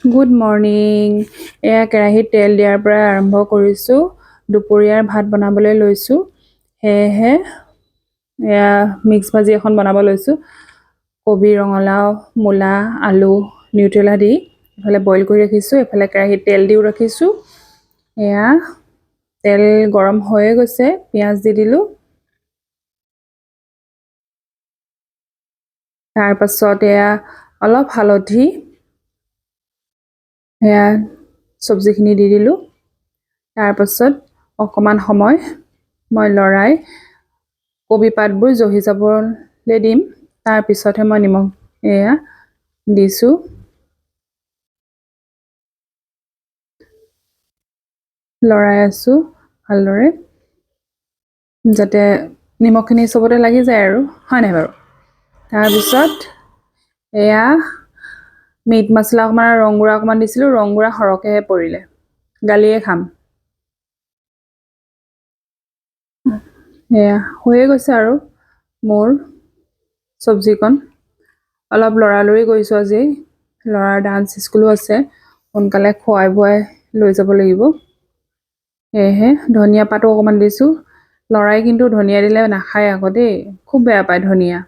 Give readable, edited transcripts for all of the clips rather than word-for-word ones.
Good morning. এয়া কেৰাহীত তেল দিয়াৰ পৰা আৰম্ভ কৰিছোঁ। দুপৰীয়াৰ ভাত বনাবলৈ লৈছোঁ। সেয়েহে এয়া মিক্স ভাজি এখন বনাব লৈছোঁ। কবি, ৰঙালাও, মূলা, আলু, নিউট্ৰেলা দি এফালে বইল কৰি ৰাখিছোঁ, এফালে কেৰাহীত তেল দিও ৰাখিছোঁ। এয়া তেল গৰম হৈয়ে গৈছে, পিঁয়াজ দি দিলোঁ। তাৰপাছত এয়া অলপ হালধি, সেয়া চব্জিখিনি দি দিলোঁ। তাৰপাছত অকণমান সময় মই লৰাই কবি পাতবোৰ জহি যাবলৈ দিম। তাৰপিছতহে মই নিমখ এয়া দিছোঁ। লৰাই আছোঁ ভালদৰে, যাতে নিমখখিনি চবতে লাগি যায় আৰু, হয় নাই বাৰু? তাৰপিছত এয়া মিট মছলা অকণমান আৰু ৰংগুড়া অকণমান দিছিলোঁ। ৰংগুড়া সৰহকৈহে পৰিলে, গালিয়ে খাম। এয়া হৈয়ে গৈছে আৰু মোৰ চব্জিকণ। অলপ লৰালৰি কৰিছোঁ আজি, ল'ৰাৰ ডান্স স্কুলো আছে, সোনকালে খুৱাই বুৱাই লৈ যাব লাগিব। সেয়েহে ধনিয়া পাতো অকণমান দিছোঁ। ল'ৰাই কিন্তু ধনিয়া দিলে নাখায় আকৌ দেই, খুব বেয়া পায় ধনিয়া।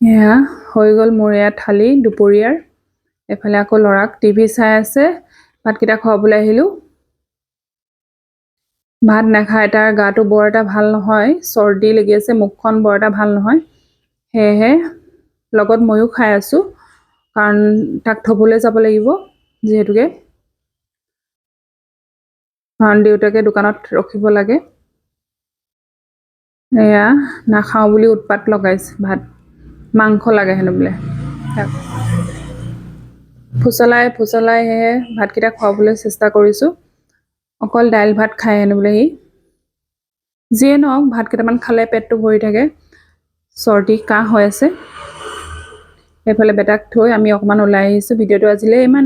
এয়া হৈ গ'ল মোৰ এয়া থালি দুপৰীয়াৰ। এফালে আকৌ ল'ৰাক টিভি চাই আছে, ভাতকেইটা খুৱাবলৈ আহিলোঁ। ভাত নাখায়, তাৰ গাটো বৰ এটা ভাল নহয়, চৰ্দি লাগি আছে, মুখখন বৰ এটা ভাল নহয়। সেয়েহে লগত ময়ো খাই আছোঁ, কাৰণ তাক থ'বলৈ যাব লাগিব যিহেতুকে, কাৰণ দেউতাকে দোকানত ৰখিব লাগে। এয়া নাখাওঁ বুলি উৎপাত লগাইছে, ভাত মাংস লাগে হেনো বোলে। ফুচলাই সেয়ে ভাতকেইটা খুৱাবলৈ চেষ্টা কৰিছোঁ। অকল দাইল ভাত খাই হেনো বোলে সি। যিয়ে নহওক, ভাত কেইটামান খালে পেটটো ভৰি থাকে। চৰ্দি কাহ হৈ আছে। এইফালে বেটাক থৈ আমি অকণমান ওলাই আহিছোঁ। ভিডিঅ'টো আজিলৈ ইমান